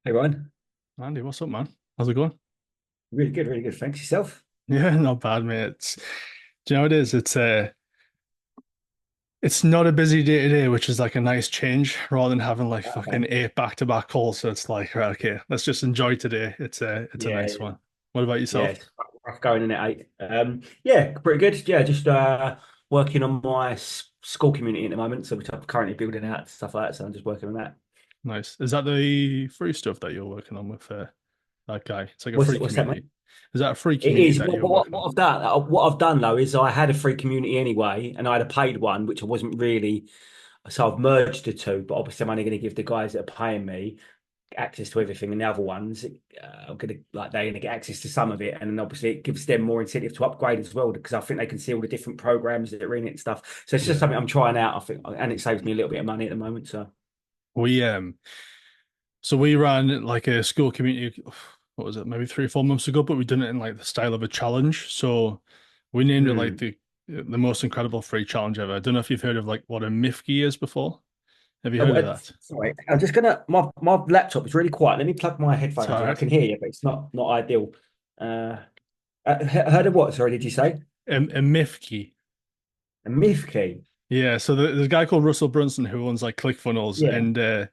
Hey Ryan, Andy, what's up, man? How's it going? really good, really good. Thanks yourself. Yeah, not bad, mate. Do you know what it is? It's not a busy day today, which is like a nice change rather than having like Okay. fucking eight back-to-back calls. So it's like, right, okay, let's just enjoy today. It's a Yeah, nice one. What about yeah, yourself? it's rough going in at 8. Yeah, pretty good. Yeah, just working on my school community at the moment. So we're currently building out stuff like that. So I'm just working on that. Nice. Is that the free stuff that you're working on with that guy? It's like a What's free what's that, mate? community. Is that a free It community is. that you're What, working on? what I've done, what I've done though, is I had a free community anyway, and I had a paid one, which I wasn't really. So I've merged the two, but obviously I'm only going to give the guys that are paying me access to everything, and the other ones are gonna like they're gonna get access to some of it, and then obviously it gives them more incentive to upgrade as well because I think they can see all the different programs that are in it and stuff. So it's just Yeah. something I'm trying out, I think, and it saves me a little bit of money at the moment. So We ran like a school community, what was it, maybe 3 or 4 months ago, but we done it in like the style of a challenge. So we named it like hmm. the most incredible free challenge ever. I don't know if you've heard of like what a Mifki is before. Have you Oh, heard of that? sorry, I'm just gonna my laptop is really quiet. Let me plug my It's headphones all in. I right. can hear you, but it's not ideal. Uh, heard of what? Sorry, did you say A Mifki. a myth key? Yeah, so there's a guy called Russell Brunson who owns like ClickFunnels, Yeah. and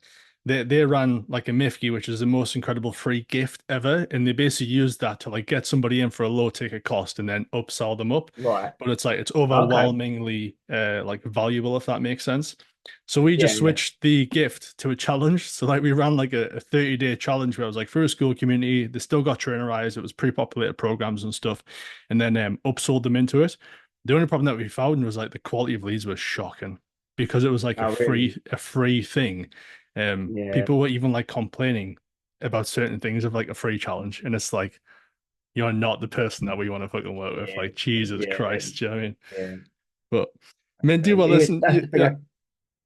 they ran like a Mifki, which is the most incredible free gift ever, and they basically used that to like get somebody in for a low ticket cost and then upsell them up. Right. But it's like it's Okay. overwhelmingly like valuable if that makes sense. So we Yeah. just Yeah. switched the gift to a challenge. So like we ran like a 30-day challenge where I was like through a school community, they still got trainerized, it was pre-populated programs and stuff, and then upsold them into it. The only problem that we found was like the quality of leads was shocking because it was like a Oh, free really? a free thing. Yeah. People were even like complaining about certain things of like a free challenge, and it's like you're not the person that we want to fucking work with. Yeah. Like Jesus Yeah. Christ, do you know what I mean? Yeah. But man, do well. Listen, That's the thing, yeah,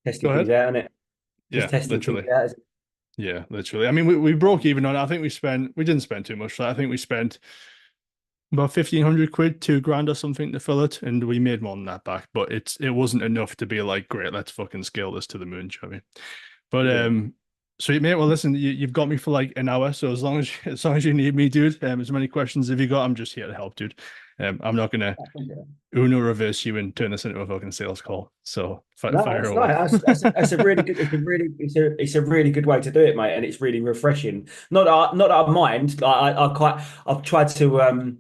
testing go things ahead. out, isn't it? Just Yeah, testing things literally. out. Isn't Yeah, literally. I mean, we broke even on it. I think we didn't spend too much. I think we spent about 1,500 quid, 2 grand or something to fill it, and we made more than that back. But it wasn't enough to be like, great, let's fucking scale this to the moon, do you know what I mean? But Yeah. sweet mate. Well, listen, you've got me for like an hour, so as long as you need me, dude, as many questions as you got, I'm just here to help, dude. I'm not gonna Yeah. Uno reverse you and turn this into a fucking sales call. So No, fire that's away. nice. That's a really good. It's a really good way to do it, mate, and it's really refreshing. Not that I mind. I've tried to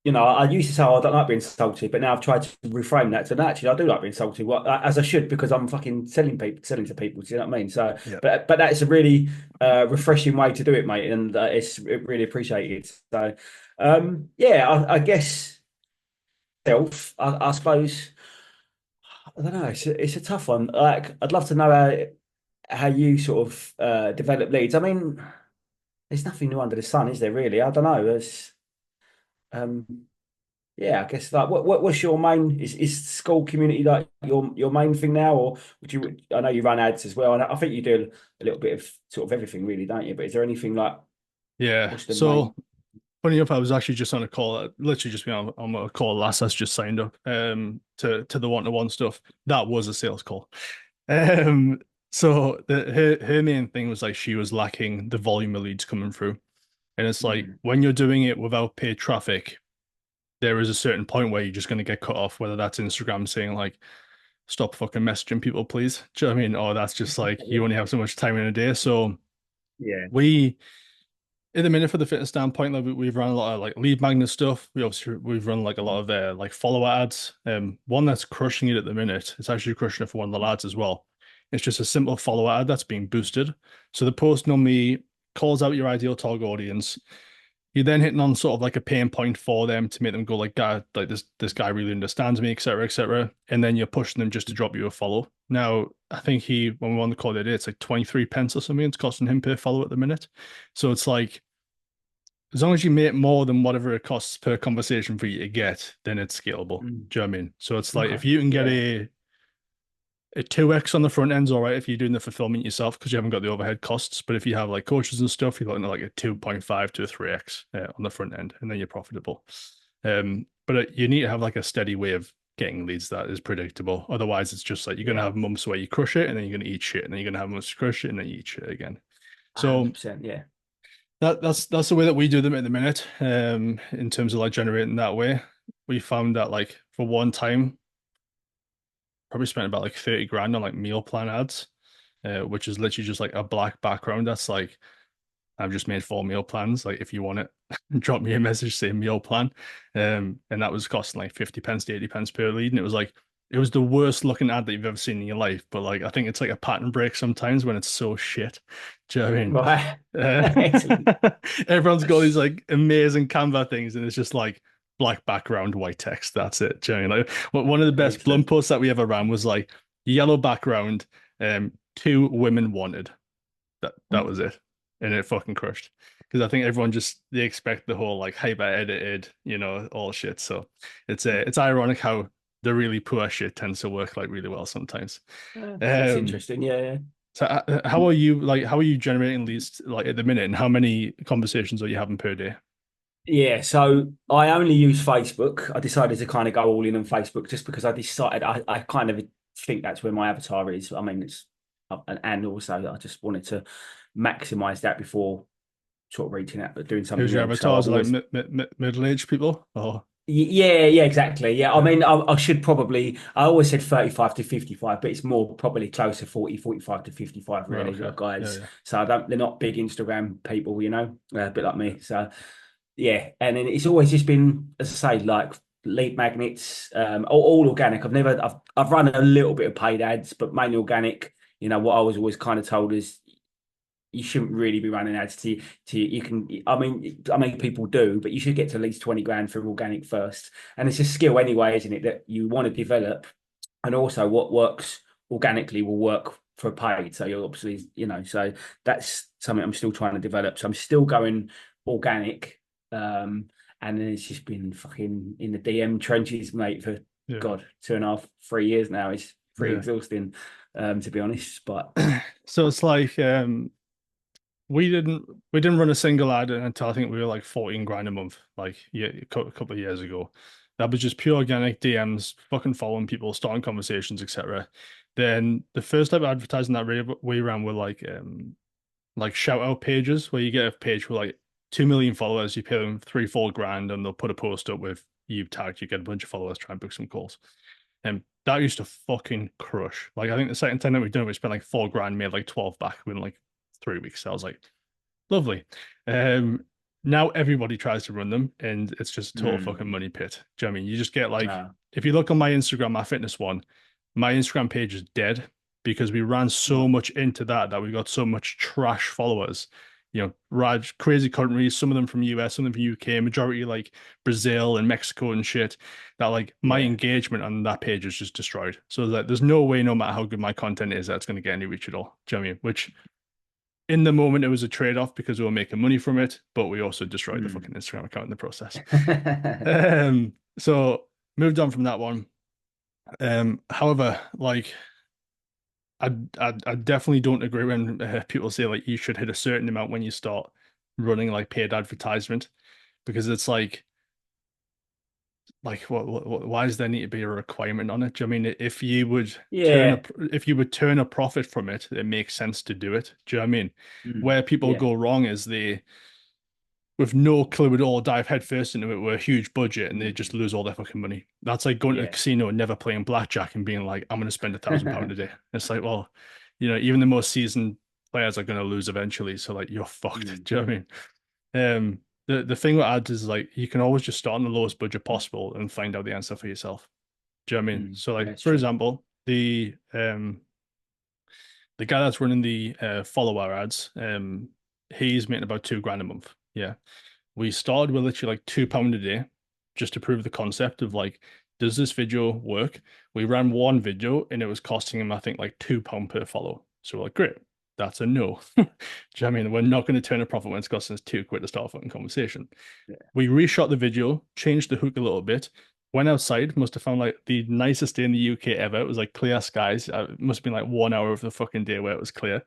I used to say, oh, I don't like being salty, but now I've tried to reframe that. So no, actually, I do like being salty, well, as I should, because I'm fucking selling to people. Do you know what I mean? So, Yeah. but that's a really refreshing way to do it, mate, and it really appreciated. So, yeah, I guess I suppose I don't know. It's a tough one. Like, I'd love to know how you sort of develop leads. I mean, there's nothing new under the sun, is there? Really? I don't know. There's um. Yeah, I guess like what's your main is school community like your main thing now, or would you? I know you run ads as well, and I think you do a little bit of sort of everything, really, don't you? But is there anything like Yeah. what's the main? So funny enough, I was actually just on a call, literally just been on a call last. That's just signed up to the one-to-one stuff. That was a sales call. Um, so her main thing was like she was lacking the volume of leads coming through. And it's like Mm, when you're doing it without paid traffic, there is a certain point where you're just going to get cut off, whether that's Instagram saying like, stop fucking messaging people, please. Do you know what I mean? Or that's just like you only have so much time in a day. So yeah, we in the minute for the fitness standpoint, like we've run a lot of like lead magnet stuff. We've run like a lot of like follower ads. One that's crushing it at the minute. It's actually crushing it for one of the lads as well. It's just a simple follower ad that's being boosted. So the post normally calls out your ideal target audience. You're then hitting on sort of like a pain point for them to make them go like, God, like this guy really understands me, etc., etc. And then you're pushing them just to drop you a follow. Now, I think when we were on the call the other day, it's like 23 pence or something. It's costing him per follow at the minute. So it's like as long as you make more than whatever it costs per conversation for you to get, then it's scalable. mm, Do you know what I mean? So it's like okay, if you can get yeah, a 2x on the front end's all right if you're doing the fulfillment yourself because you haven't got the overhead costs. But if you have like coaches and stuff, you're looking at like a 2.5 to a 3x on the front end, and then you're profitable. But you need to have like a steady way of getting leads that is predictable. Otherwise, it's just like you're gonna yeah, have months where you crush it, and then you're gonna eat shit, and then you're gonna have months to crush it, and then you eat shit again. So 100%. Yeah. that's the way that we do them at the minute. In terms of like generating that way, we found that like for one time, probably spent about like 30 grand on like meal plan ads, which is literally just like a black background. That's like I've just made 4 meal plans. Like if you want it, drop me a message saying meal plan. And that was costing like 50 pence to 80 pence per lead. And it was like it was the worst looking ad that you've ever seen in your life. But like I think it's like a pattern break sometimes when it's so shit. Do you know what I mean? Right. Excellent. Everyone's got these like amazing Canva things, and it's just like black background, white text. That's it. Do you know what I mean? Like one of the best Blum Excellent. posts that we ever ran was like yellow background, 2 women wanted. That was it, and it fucking crushed. Because I think everyone just they expect the whole like hyper edited, all shit. So it's ironic how the really poor shit tends to work like really well sometimes. That's Um, interesting. Yeah. so how are you like? How are you generating leads like at the minute, and how many conversations are you having per day? Yeah, so I only use Facebook. I decided to kind of go all in on Facebook just because I decided I kind of think that's where my avatar is. I mean, it's and also I just wanted to maximize that before sort of reaching out, but doing Who's something your else. So avatars? I've Are like always middle-aged people? Oh, yeah, exactly. Yeah, I yeah. mean, I should probably, I always said 35 to 55, but it's more probably closer 40, 45 to 55, Right. really, Okay. Yeah. guys. Yeah. So they're not big Instagram people, a bit like me. So yeah, and then it's always just been, as I say, like lead magnets, all organic. I've run a little bit of paid ads, but mainly organic. What I was always kind of told is you shouldn't really be running ads to you can I mean people do, but you should get to at least 20 grand for organic first. And it's a skill anyway, isn't it, that you want to develop, and also what works organically will work for paid. So you're obviously, so that's something I'm still trying to develop. So I'm still going organic. And then it's just been fucking in the DM trenches, mate, for Yeah. God, 2.5, 3 years now. It's pretty Yeah. exhausting, to be honest. But So it's like we didn't we didn't run a single ad until I think we were like 14 grand a month, like yeah, a couple of years ago. That was just pure organic DMs, fucking following people, starting conversations, etc. Then the first type of advertising that we ran were like shout out pages where you get a page with like 2 million followers, you pay them 3 4 grand, and they'll put a post up with you tagged, you get a bunch of followers, try and book some calls. And that used to fucking crush. Like I think the second time that we done it, we spent like 4 grand, made like 12 back within like 3 weeks. So I was like, lovely. Um, Now everybody tries to run them, and it's just a total mm, fucking money pit. Do you know what I mean? You just get like, no. if you look on my Instagram, my fitness one, my Instagram page is dead because we ran so Right. much into that we got so much trash followers. Raj, crazy countries, some of them from US, some of them from UK, majority like Brazil and Mexico and shit. That like my Yeah. engagement on that page is just destroyed. So like, there's no way, no matter how good my content is, that's going to get any reach at all. Do you know what I mean? Which in the moment it was a trade-off because we were making money from it, but we also destroyed the Mm. fucking Instagram account in the process. So moved on from that one. However, like I definitely don't agree when people say like you should hit a certain amount when you start running like paid advertisement because it's like why does there need to be a requirement on it? Do you know what I mean if you would Yeah. turn a profit from it, it makes sense to do it. Do you know what I mean? Mm. Where people Yeah. go wrong is they with no clue at all, dive headfirst into it with a huge budget and they just Mm. lose all their fucking money. That's like going to a Yeah. casino and never playing blackjack and being like, I'm going to spend £1,000 a day. It's like, well, even the most seasoned players are going to lose eventually. So like, you're fucked. Mm. Do you know what I mean? The thing with ads is like, you can always just start on the lowest budget possible and find out the answer for yourself. Do you know what I mean? Mm. So like, That's for true. example, the guy that's running the follower ads, he's making about 2 grand a month. Yeah. We started with literally like £2 a day just to prove the concept of like, does this video work? We ran one video and it was costing him, I think, like £2 per follow. So we're like, great, that's a no. Do you know what I mean? We're not going to turn a profit when it's costing us 2 quid to start a fucking conversation. Yeah. We reshot the video, changed the hook a little bit, went outside, must have found like the nicest day in the UK ever. It was like clear skies. It must have been like 1 hour of the fucking day where it was clear.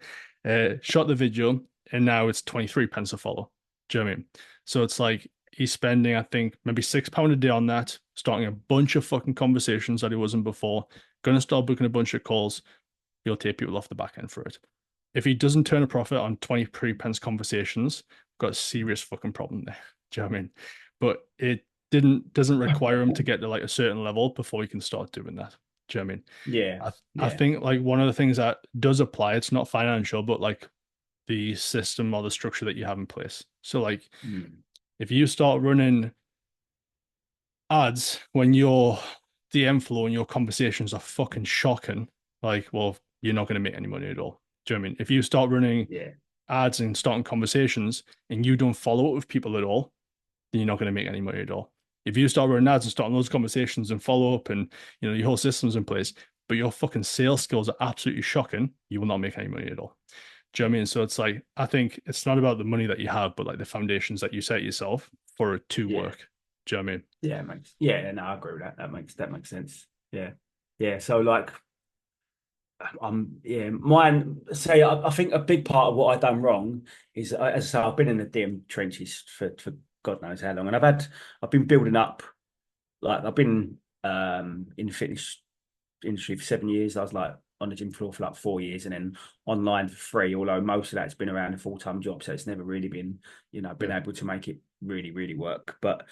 Shot the video, and now it's 23 pence a follow. Do you know what I mean? So it's like he's spending, I think, maybe £6 a day on that, starting a bunch of fucking conversations that he wasn't before, gonna start booking a bunch of calls. He'll take people off the back end for it. If he doesn't turn a profit on 23 pence conversations, got a serious fucking problem there. Do you know what I mean? But it didn't doesn't require him to get to like a certain level before he can start doing that. Do you know what I mean? Yeah, I yeah, think like one of the things that does apply, it's not financial, but like the system or the structure that you have in place. So like mm, if you start running ads when your DM flow and your conversations are fucking shocking, like, well, you're not going to make any money at all. Do you know what I mean? If you start running yeah, ads and starting conversations and you don't follow up with people at all, then you're not going to make any money at all. If you start running ads and starting those conversations and follow up and your whole system's in place, but your fucking sales skills are absolutely shocking, you will not make any money at all. Do you know what I mean? So it's like I think it's not about the money that you have, but like the foundations that you set yourself for it to yeah, work. Do you know what I mean? yeah. Makes yeah. No, I agree with that. That makes sense. Yeah, yeah. So like, yeah, mine. Say, I think a big part of what I've done wrong is, as I say, I've been in the DM trenches for God knows how long, and I've been building up. Like I've been in the fitness industry for 7 years. I was like on the gym floor for like 4 years, and then online for free. Although most of that's been around a full-time job, so it's never really been, been Yeah. able to make it really, really work. But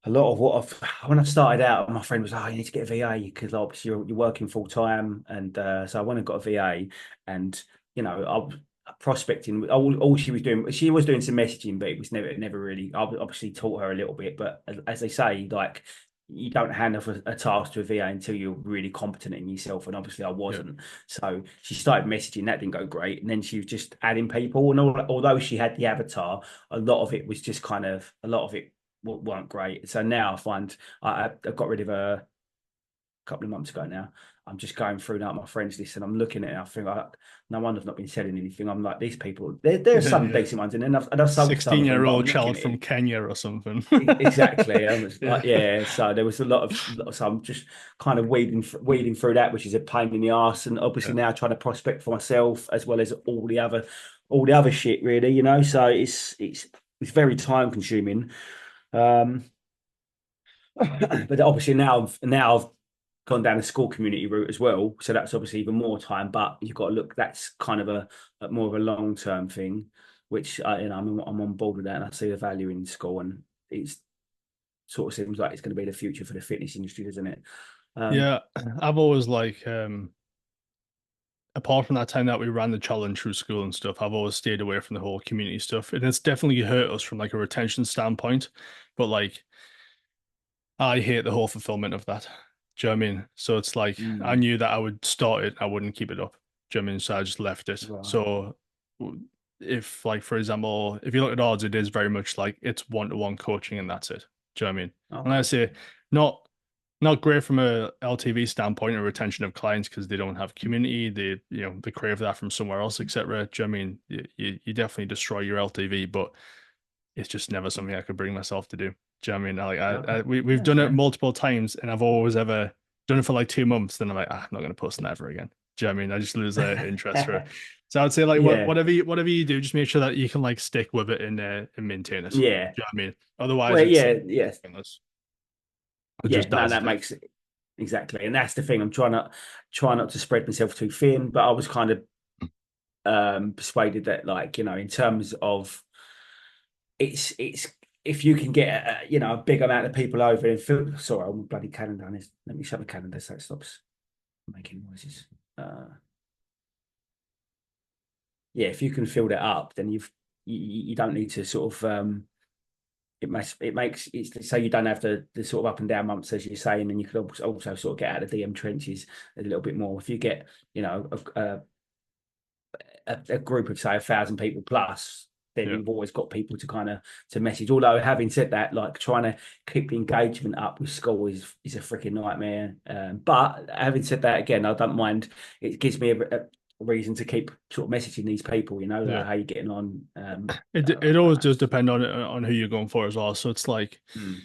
a lot of what when I started out, my friend was like, "Oh, you need to get a VA because obviously you're working full time." And so I went and got a VA, and I was prospecting. All she was doing some messaging, but it was never really. I obviously taught her a little bit, but as they say, like you don't hand off a task to a VA until you're really competent in yourself. And obviously, I Yeah. wasn't. So she started messaging. That didn't go great, and then she was just adding people. And although she had the avatar, a lot of it was just kind of a lot of it weren't great. So now I find I got rid of a couple of months ago now. I'm just going through now my friends list and I'm looking at it. And I think no wonder I've not been selling anything. I'm like these people. There are some Yeah. decent ones, and then I've sold some of them, but 16-year-old I'm looking child at from it. Kenya or something. Exactly. I was Yeah. like, yeah. So there was a lot of. So I'm just kind of weeding through that, which is a pain in the ass. And obviously Yeah. now trying to prospect for myself as well as all the other shit, really. So it's very time consuming. Um, but obviously now I've gone down the school community route as well, so that's obviously even more time. But you've got to look. That's kind of a more of a long term thing, which I'm on board with that, and I see the value in school, and it's sort of seems like it's going to be the future for the fitness industry, doesn't it? Um, Yeah. I've always like apart from that time that we ran the challenge through school and stuff, I've always stayed away from the whole community stuff. And it's definitely hurt us from like a retention standpoint. But like I hate the whole fulfillment of that. Do you know what I mean? So it's like I mm, knew that I would start it, I wouldn't keep it up. Do you know what I mean? So I just left it. right. So if like for example, if you look at odds, it is very much like it's one-to-one coaching and that's it. Do you know what I mean? And I Okay. say not not great from a LTV standpoint or retention of clients because they don't have community. They crave that from somewhere else, etc. Do you know what I mean? You definitely destroy your LTV, but it's just never something I could bring myself to do. Do you know what I mean? Okay. We've Yeah, done it fair. multiple times, and I've always ever done it for like 2 months. Then I'm like, I'm not going to post on that ever again. Do you know what I mean? I just lose interest for it. So I'd say like Yeah. whatever you do, just make sure that you can like stick with it and maintain it. Do Yeah. you know what I mean? Otherwise, Well, it's yeah, like yeah, pointless. It yeah. just No, dies a that death. makes it exactly, and that's the thing. I'm trying not to spread myself too thin, but I was kind of persuaded that, like, in terms of it's if you can get a big amount of people over and fill. Sorry, I'm bloody calendar on this. Let me shut the calendar so it stops making noises. Uh, yeah, if you can fill that up, then you don't need to sort of it makes it so you don't have the sort of up and down months as you're saying, and you could also sort of get out of the DM trenches a little bit more if you get a group of say 1,000 people plus, then Yeah. you've always got people to kind of to message. Although having said that, like trying to keep the engagement up with school is a freaking nightmare. But having said that, again, I don't mind. It gives me a reason to keep sort of messaging these people. Yeah. Like how you getting on. It I don't always know. does depend on who you're going for as well. So it's like, Mm,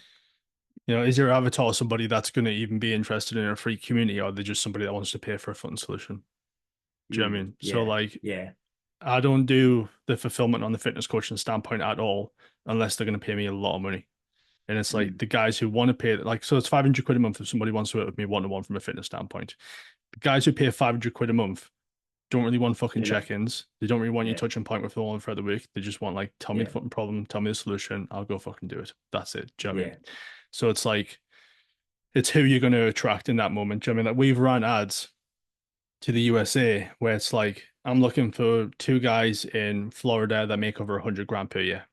is your avatar somebody that's going to even be interested in a free community, or are they just somebody that wants to pay for a fun solution? Do you know what I mean? So yeah, like yeah. I don't do the fulfillment on the fitness coaching standpoint at all unless they're going to pay me a lot of money. And it's like Mm, the guys who want to pay, like, so it's 500 quid a month if somebody wants to work with me one to one from a fitness standpoint. The guys who pay 500 quid a month, don't really want fucking They're not. check-ins. They don't really want you Yeah. touching point with them all throughout the week. They just want like, tell me the Yeah. fucking problem, tell me the solution, I'll go fucking do it. That's it. Do you know what I mean? Yeah. So it's like it's who you're going to attract in that moment. Do you know what I mean? Like we've run ads to the USA where it's like I'm looking for two guys in Florida that make over 100 grand per year.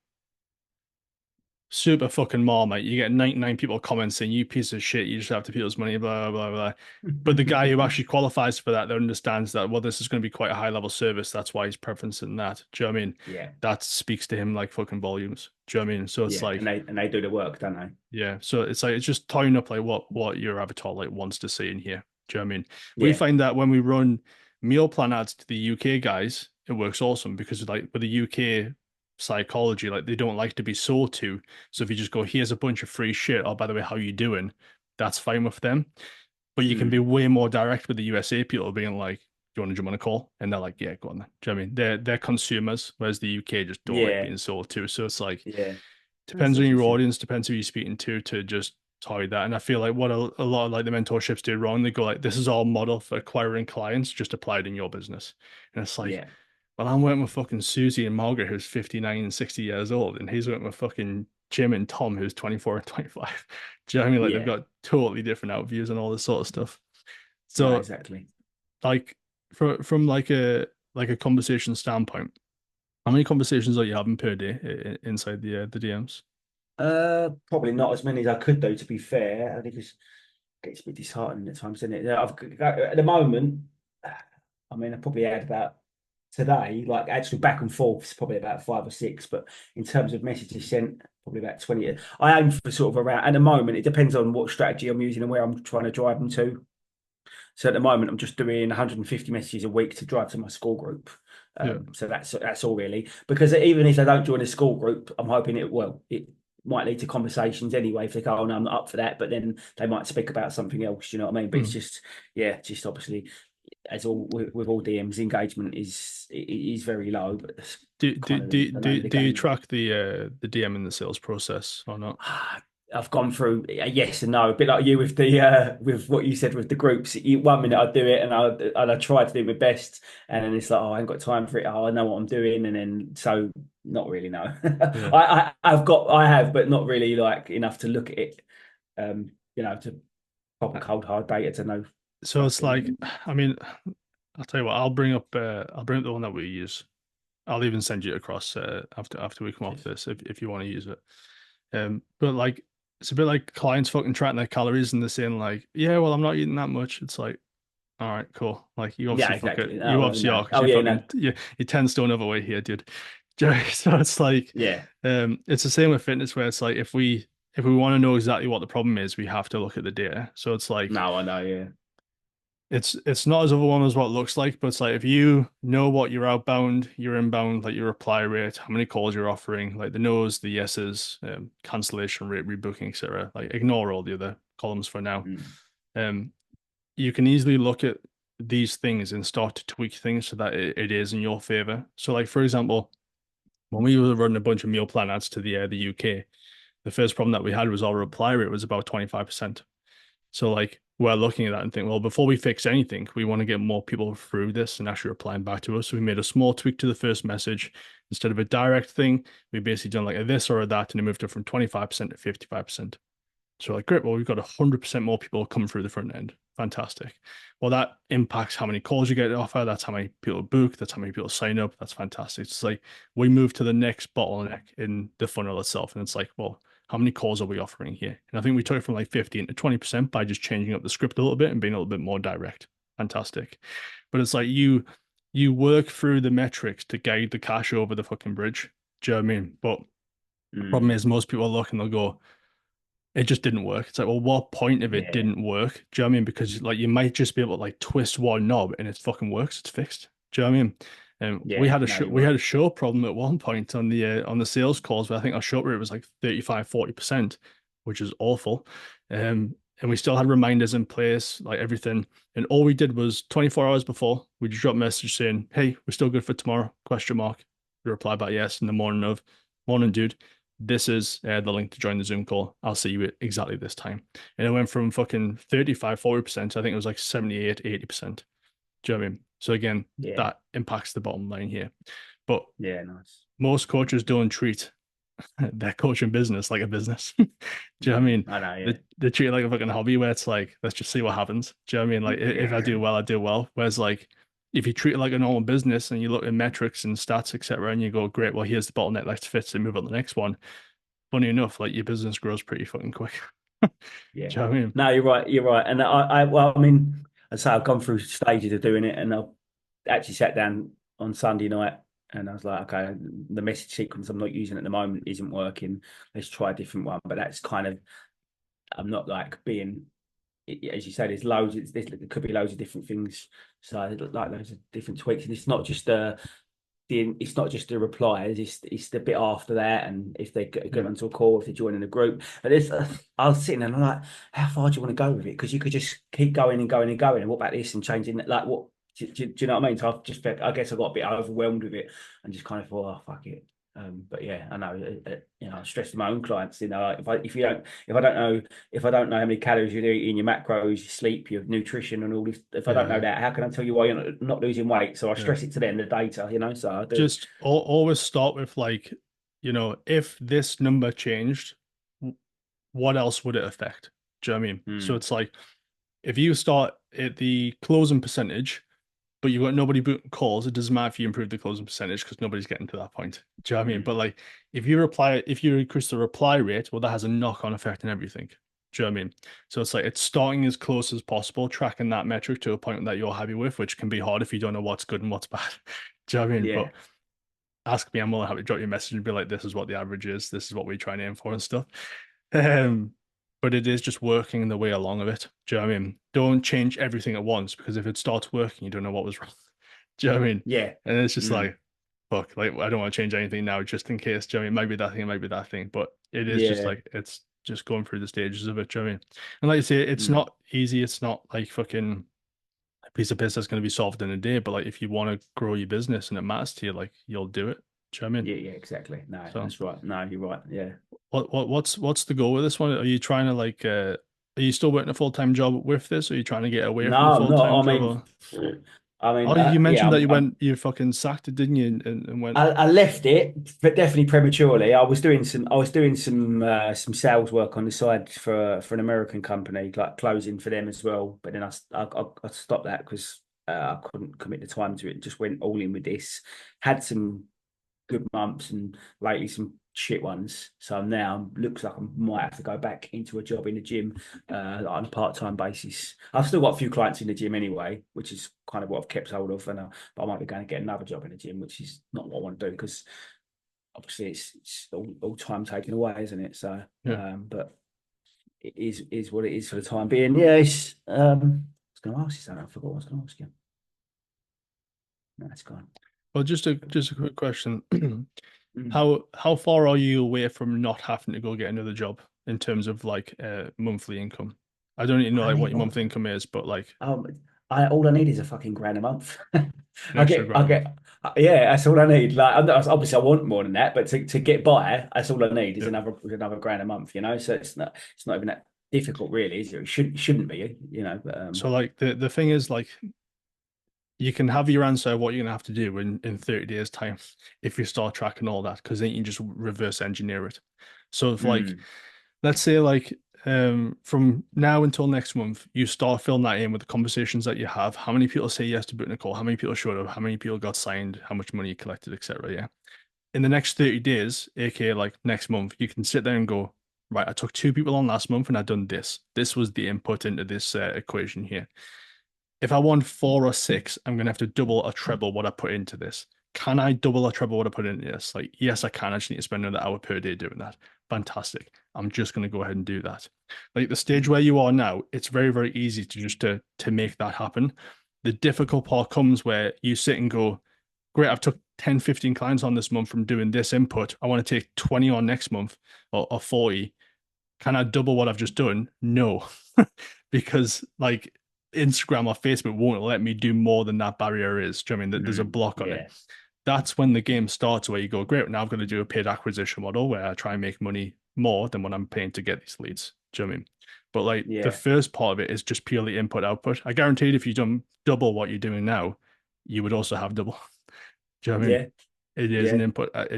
Super fucking marmite. You get 99 people commenting saying, you piece of shit, you just have to pay us money, blah, blah, blah. But the guy who actually qualifies for that, that understands that, well, this is going to be quite a high level service. That's why he's preferencing that. Do you know what I mean? Yeah. That speaks to him like fucking volumes. Do you know what I mean? So it's Yeah. like, And they do the work, don't they? yeah. So it's like, it's just tying up like what your avatar like wants to see in here. Do you know what I mean? We Yeah. find that when we run meal plan ads to the UK guys, it works awesome because like with the UK psychology, like they don't like to be sold to. So if you just go, here's a bunch of free shit, oh, by the way, how you doing? That's fine with them. But you can be Mm. way more direct with the USA people being like, do you want to jump on a call? And they're like, yeah, go on then. Do you know what I mean? They're consumers, whereas the UK just don't like Yeah. being sold to. So it's like Yeah. That's depends on your interesting. audience, depends who you're speaking to just tie that. And I feel like what a lot of like the mentorships do wrong, they go like, this is our model for acquiring clients, just apply it in your business. And it's like, Yeah. well, I'm working with fucking Susie and Margaret, who's 59 and 60 years old, and he's working with fucking Jim and Tom, who's 24 and 25. Do you know what I mean? Like they've Yeah. got totally different outviews and all this sort of stuff. No, So exactly. like from like a conversation standpoint, how many conversations are you having per day inside the DMs? Probably not as many as I could do, to be fair. I think it gets a bit disheartening at times, doesn't it? Yeah, at the moment, I mean, I probably had about today, like actually back and forth, it's probably about five or six. But in terms of messages sent, probably about 20. I aim for sort of around, at the moment, it depends on what strategy I'm using and where I'm trying to drive them to. So at the moment, I'm just doing 150 messages a week to drive to my school group. Yeah. So that's all really. Because even if they don't join a school group, I'm hoping it might lead to conversations anyway. If they go, oh no, I'm not up for that, but then they might speak about something else. You know what I mean? But it's Mm. just, yeah, just obviously, as all with all DMs, engagement is very low, but it's Do kind do of do the name do of the do you game. track the DM in the sales process or not? I've gone through yes and no, a bit like you with the with what you said with the groups. One minute I do it and I try to do my best, and then it's like, oh, I ain't got time for it. Oh, I know what I'm doing, and then so not really, no. Yeah. I have, but not really like enough to look at it. To proper cold hard data to know So it's roughly. like, I mean, I'll tell you what, I'll bring up the one that we use. I'll even send you across after we come off Cheers. this if you want to use it. But like it's a bit like clients fucking tracking their calories and they're saying like, yeah, well, I'm not eating that much. It's like, all right, cool. Like you Yeah, obviously fuck it. exactly. You Oh obviously are no. because Oh you yeah, fucking no. you're 10 stone overweight here, dude. So it's like, Yeah. it's the same with fitness where it's like if we want to know exactly what the problem is, we have to look at the data. So it's like No, I know. Yeah. it's not as overwhelming as what it looks like, but it's like if you know what your outbound, your inbound, like your reply rate, how many calls you're offering, like the no's, the yeses, cancellation rate, rebooking, etc. Like ignore all the other columns for now. Mm. Um, you can easily look at these things and start to tweak things so that it is in your favor. So, like for example, when we were running a bunch of meal plan ads to the UK, the first problem that we had was our reply rate was about 25%. So like we're looking at that and think, well, before we fix anything, we want to get more people through this and actually replying back to us. So we made a small tweak to the first message. Instead of a direct thing, we basically done like a this or a that, and it moved it from 25% to 55%. So like, great, well, we've got 100% more people coming through the front end. Fantastic. Well, that impacts how many calls you get to offer. That's how many people book. That's how many people sign up. That's fantastic. It's like we move to the next bottleneck in the funnel itself. And it's like, well, how many calls are we offering here? And I think we took it from like 15 to 20% by just changing up the script a little bit and being a little bit more direct. Fantastic. But it's like you work through the metrics to guide the cash over the fucking bridge. Do you know what I mean? But the problem Mm. is most people look and they'll go, it just didn't work. It's like, well, what point of it Yeah. didn't work? Do you know what I mean? Because like you might just be able to like twist one knob and it fucking works. It's fixed. Do you know what I mean? And we Yeah. had a No, show, you're we had right. a show problem at one point on the sales calls where I think our show rate was like 35-40%, which is awful. And we still had reminders in place, like everything. And all we did was 24 hours before, we just dropped a message saying, hey, we're still good for tomorrow? Question mark. We reply back yes in the morning of, morning, dude. This is the link to join the Zoom call. I'll see you at exactly this time. And it went from fucking 35-40% to I think it was like 78-80%. Do you know what I mean? So again, Yeah. that impacts the bottom line here. But Yeah. Nice. most coaches don't treat their coaching business like a business. Do you know what I mean? I know. Yeah. They treat it like a fucking hobby where it's like, let's just see what happens. Do you know what I mean? Like if I Yeah. do well, I do well. Whereas like if you treat it like a normal business and you look at metrics and stats, etc., and you go, great, well, here's the bottleneck, let's fix it and move on to the next one. Funny enough, like your business grows pretty fucking quick. Do Yeah. you know what I mean? No, you're right. You're right. And well, I mean, I say I've gone through stages of doing it, and I've actually sat down on Sunday night, and I was like, okay, the message sequence I'm not using at the moment isn't working. Let's try a different one. But that's kind of, I'm not like being, as you say, there's loads. There could be loads of different things. So like loads of different tweaks, and it's not just the replies, it's the bit after that, and if they get Yeah. onto a call, if they're joining a group. But there's, I was sitting there and I'm like, how far do you want to go with it? Because you could just keep going and going and going. And what about this and changing it? Like, what do you know what I mean? So I've just felt, I guess I got a bit overwhelmed with it and just kind of thought, oh, fuck it. But yeah, I know, you know, I stress to my own clients, you know, like if I don't know how many calories you're eating, your macros, your sleep, your nutrition, and all this, if I don't know Yeah. that, how can I tell you why you're not losing weight? So I Yeah. stress it to them, the data, you know. So I do. Just always start with like, if this number changed, what else would it affect? Do you know what I mean? So Mm, it's like if you start at the closing percentage, but you've got nobody booking calls, it doesn't matter if you improve the closing percentage because nobody's getting to that point. Do you know what I mean? mm, But like if you increase the reply rate, well, that has a knock-on effect on everything. Do you know what I mean? So it's like it's starting as close as possible, tracking that metric to a point that you're happy with, which can be hard if you don't know what's good and what's bad. Do you know what I mean? yeah, But ask me, I'm more than happy to drop you a message and be like, this is what the average is, this is what we try and aim for and stuff. Um, but it is just working the way along of it. Do you know what I mean? Don't change everything at once because if it starts working, you don't know what was wrong. Do you know what I mean? yeah, And it's just mm, like, fuck, like I don't want to change anything now just in case. Do you know what I mean? It might be that thing, it might be that thing. But it is just yeah, like it's just going through the stages of it. Do you know what I mean? And like you say, it's mm, not easy. It's not like fucking a piece of piss that's going to be solved in a day. But like if you want to grow your business and it matters to you, like you'll do it. Do you know what I mean? yeah, yeah, exactly. No, So that's right. No, you're right. Yeah. what's the goal with this one? Are you trying to like are you still working a full-time job with this? Or are you trying to get away from the No, I'm not. full-time I job mean, or oh you yeah, mentioned that you fucking sacked it, didn't you? And went I left it, but definitely prematurely. I was doing some sales work on the side for an American company, like closing for them as well. But then I stopped that because I couldn't commit the time to it. Just went all in with this. Had some good months and lately some shit ones. So now looks like I might have to go back into a job in the gym on a part-time basis. I've still got a few clients in the gym anyway, which is kind of what I've kept hold of. And but I might be going to get another job in the gym, which is not what I want to do because obviously it's all time taken away, isn't it? So, yeah. but it is what it is for the time being. Yeah, I was going to ask you something. I forgot what I was going to ask you. No, it's gone. Well, just a quick question. Mm. How far are you away from not having to go get another job in terms of like monthly income? I don't even know I like what need your more. monthly income is, but like Um, I all I need is a fucking grand a month. an extra I grand a month. get, yeah, that's all I need. Like, obviously, I want more than that, but to get by, that's all I need is Yeah. another grand a month. You know, so it's not even that difficult, really, is it? Shouldn't be, you know. But So like the thing is like you can have your answer of what you're gonna have to do in 30 days time if you start tracking all that because then you can just reverse engineer it. So if like mm, let's say like from now until next month you start filling that in with the conversations that you have, how many people say yes to booking a call, how many people showed up, how many people got signed, how much money you collected, etc. Yeah, in the next 30 days, aka like next month, you can sit there and go, right, I took two people on last month and I done this was the input into this equation here. If I want four or six, I'm gonna have to double or treble what I put into this. Can I double or treble what I put into this? Like, yes, I can. I just need to spend another hour per day doing that. Fantastic. I'm just gonna go ahead and do that. Like the stage where you are now, it's very, very easy to just to make that happen. The difficult part comes where you sit and go, great, I've took 10, 15 clients on this month from doing this input. I want to take 20 on next month or 40. Can I double what I've just done? No, because like Instagram or Facebook won't let me do more than that barrier is. Do you know what I mean? There's a block on it. yeah, That's when the game starts where you go, great, now I've got to do a paid acquisition model where I try and make money more than what I'm paying to get these leads. Do you know what I mean? But like the Yeah, first part of it is just purely input output. I guaranteed if you've done double what you're doing now, you would also have double. Do you know what I mean? yeah, yeah. It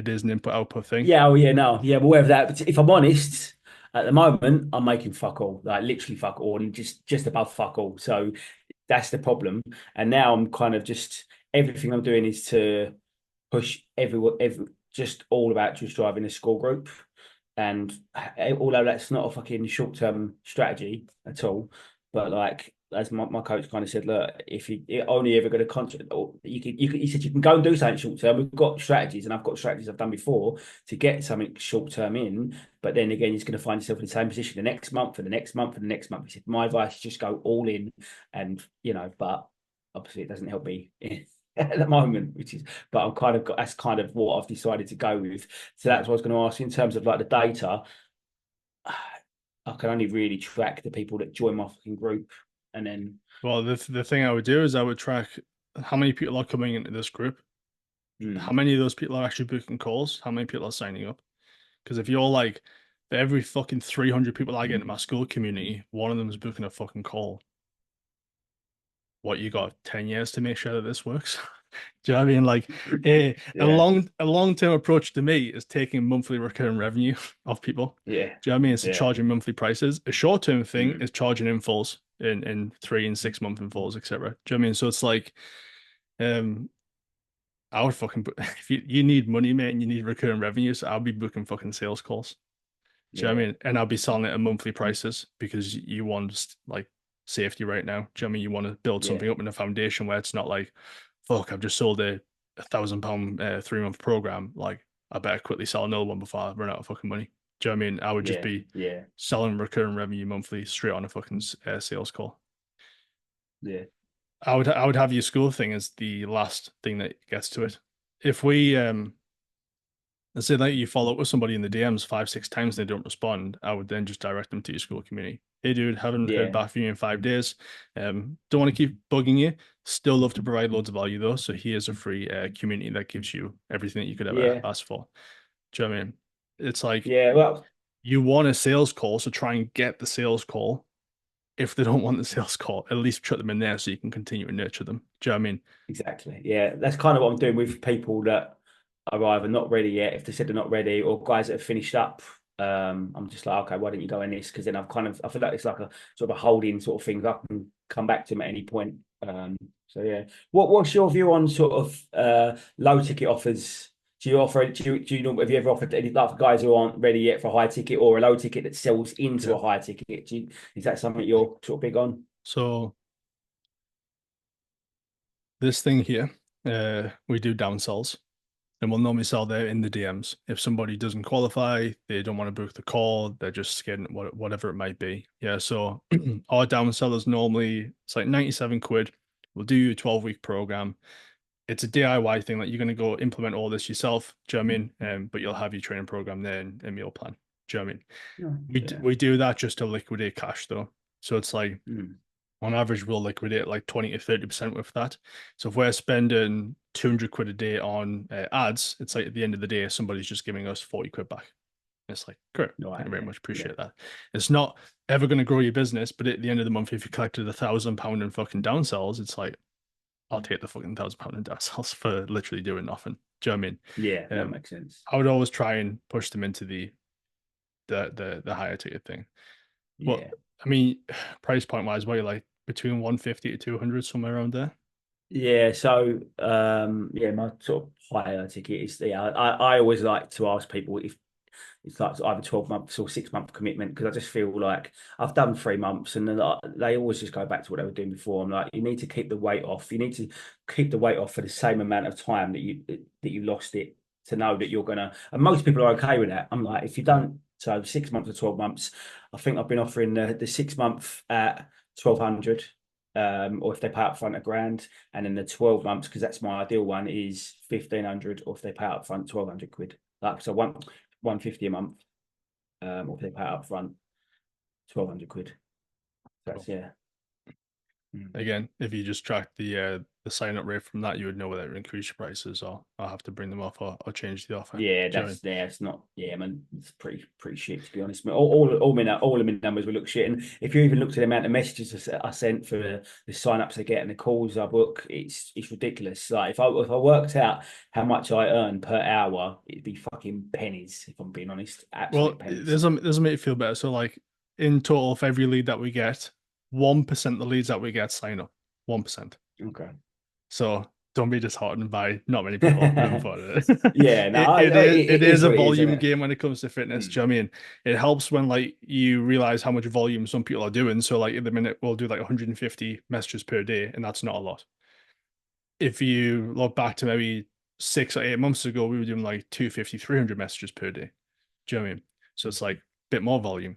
is an input output thing. Yeah, oh yeah, no, yeah, but whatever that. But if I'm honest, at the moment, I'm making fuck all, like literally fuck all, and just above fuck all. So that's the problem. And now I'm kind of just everything I'm doing is to push every just all about just driving a school group. And although that's not a fucking short term strategy at all, but like as my coach kind of said, look, if you're only ever going to concentrate, or he said you can go and do something short term. We've got strategies, and I've got strategies I've done before to get something short term in. But then again, you're going to find yourself in the same position the next month, and the next month, and the next month. He said, my advice is just go all in, and but obviously it doesn't help me at the moment, which is, but I'm kind of that's kind of what I've decided to go with. So Yeah. that's what I was going to ask you in terms of like the data. I can only really track the people that join my fucking group, and then Well, the thing I would do is I would track how many people are coming into this group, how mm, many of those people are actually booking calls, how many people are signing up. Because if you're like, for every fucking 300 people I get into my school community, one of them is booking a fucking call. What, you got 10 years to make sure that this works? Do you know what I mean? Like yeah, a long-term approach to me is taking monthly recurring revenue of people. yeah, Do you know what I mean? It's yeah, charging monthly prices. A short-term thing mm, is charging in fulls in 3 and 6 month in fulls, etc. Do you know what I mean? So it's like um I would fucking if you need money, mate, and you need recurring revenue, so I'll be booking fucking sales calls. Do you know what I yeah, mean? And I'll be selling it at monthly prices because you want like safety right now. Do you know what I mean? You want to build yeah, something up in a foundation where it's not like, fuck, I've just sold a £1,000 3 month program. Like, I better quickly sell another one before I run out of fucking money. Do you know what I mean? I would just yeah, be yeah, selling recurring revenue monthly straight on a fucking sales call. yeah, I would have your school thing as the last thing that gets to it. If we let's say that you follow up with somebody in the DMs 5, 6 times and they don't respond, I would then just direct them to your school community. Hey, dude, haven't heard yeah, back from you in 5 days. Don't want to keep bugging you. Still love to provide loads of value though. So here's a free community that gives you everything that you could ever yeah, ask for. Do you know what I mean? It's like yeah. Well, you want a sales call, so try and get the sales call. If they don't want the sales call, at least put them in there so you can continue to nurture them. Do you know what I mean? exactly. Yeah, that's kind of what I'm doing with people that are either not ready yet. If they said they're not ready, or guys that have finished up, I'm just like, okay, why don't you go in this? Because then I feel like it's like a sort of a holding sort of thing. I can come back to them at any point. So yeah, what's your view on sort of low ticket offers? Do you offer? Do you know? Have you ever offered any like for guys who aren't ready yet for a high ticket or a low ticket that sells into Yeah. a high ticket? Is that something you're sort of big on? So this thing here, we do downsells. And we'll normally sell there in the DMs. If somebody doesn't qualify, they don't want to book the call, they're just scared, whatever it might be. Yeah, so our downsell is normally it's like 97 quid. We'll do you a 12-week program. It's a DIY thing, like you're gonna go implement all this yourself, do you know what I mean? But you'll have your training program there and meal plan. Do you know what I mean? Yeah. We Yeah. we do that just to liquidate cash though. So it's like Mm. on average, we'll liquidate like 20 to 30% with that. So if we're spending 200 quid a day on ads, it's like at the end of the day, somebody's just giving us 40 quid back. It's like, great. Thank Right. you very Yeah. much. Yeah. Appreciate that. It's not ever going to grow your business, but at the end of the month, if you collected £1,000 in fucking downsells, it's like, I'll take the fucking £1,000 in downsells for literally doing nothing. Do you know what Yeah. I mean? No, makes sense. I would always try and push them into the higher ticket thing. Well, Yeah. I mean, price point wise, what are you like between 150 to 200, somewhere around there? Yeah, so yeah, my sort of higher ticket is I always like to ask people if it's like either 12 months or 6 month commitment because I just feel like I've done 3 months and then they always just go back to what they were doing before. I'm like, you need to keep the weight off. You need to keep the weight off for the same amount of time that you lost it to know that you're gonna. And most people are okay with that. I'm like, if you don't, so 6 months or 12 months, I think I've been offering the 6 month at 1200. Or if they pay up front a grand, and then the 12 months, because that's my ideal one, is 1500, or if they pay up front 1200 quid. Like, so 150 a month, or if they pay up front 1200 quid. Cool. That's yeah. Mm. Again, if you just track the sign up rate from that, you would know whether to increase your prices or have to bring them off or change the offer. Yeah, Do you know what I mean? it's not. Yeah, man, it's pretty shit to be honest. All of my numbers will look shit, and if you even looked at the amount of messages I sent for the sign ups I get and the calls I book, it's ridiculous. Like if I worked out how much I earn per hour, it'd be fucking pennies. If I'm being honest, Well, absolute pennies. there's a make you feel better. So like in total, for every lead that we get, 1% of the leads that we get sign up. 1%. Okay. So don't be disheartened by not many people moving forward. Yeah, no, It it is is a what it is, isn't volume it? game when it comes to fitness. Mm. Do you know what I mean? It helps when like you realize how much volume some people are doing. So like in the minute we'll do like 150 messages per day, and that's not a lot. If you look back to maybe 6 or 8 months ago, we were doing like 250, 300 messages per day. Do you know what I mean? So it's like a bit more volume.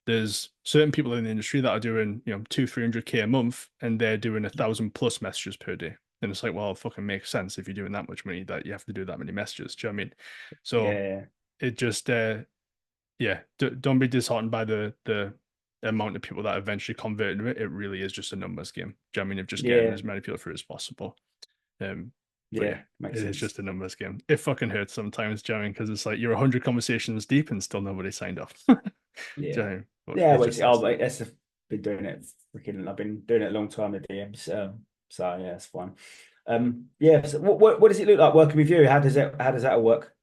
There's certain people in the industry that are doing, 300K a month and they're doing 1,000+ messages per day. And it's like, well, it fucking makes sense if you're doing that much money that you have to do that many messages. Do you know what I mean? So Yeah, it just, yeah, don't be disheartened by the amount of people that eventually convert into it. It really is just a numbers game. Do you know what I mean? Of just getting yeah, as many people through as possible. Um, but yeah, yeah. Makes it is sense. just a numbers game. It fucking hurts sometimes, jamming, because it's like you're 100 conversations deep and still nobody signed up. Yeah, Jamming, but yeah. it Well, just has to be. been doing it. Freaking, I've been doing it a long time. The DMs. So yeah, it's fine. Yeah. So what does it look like working with you? How does that all work?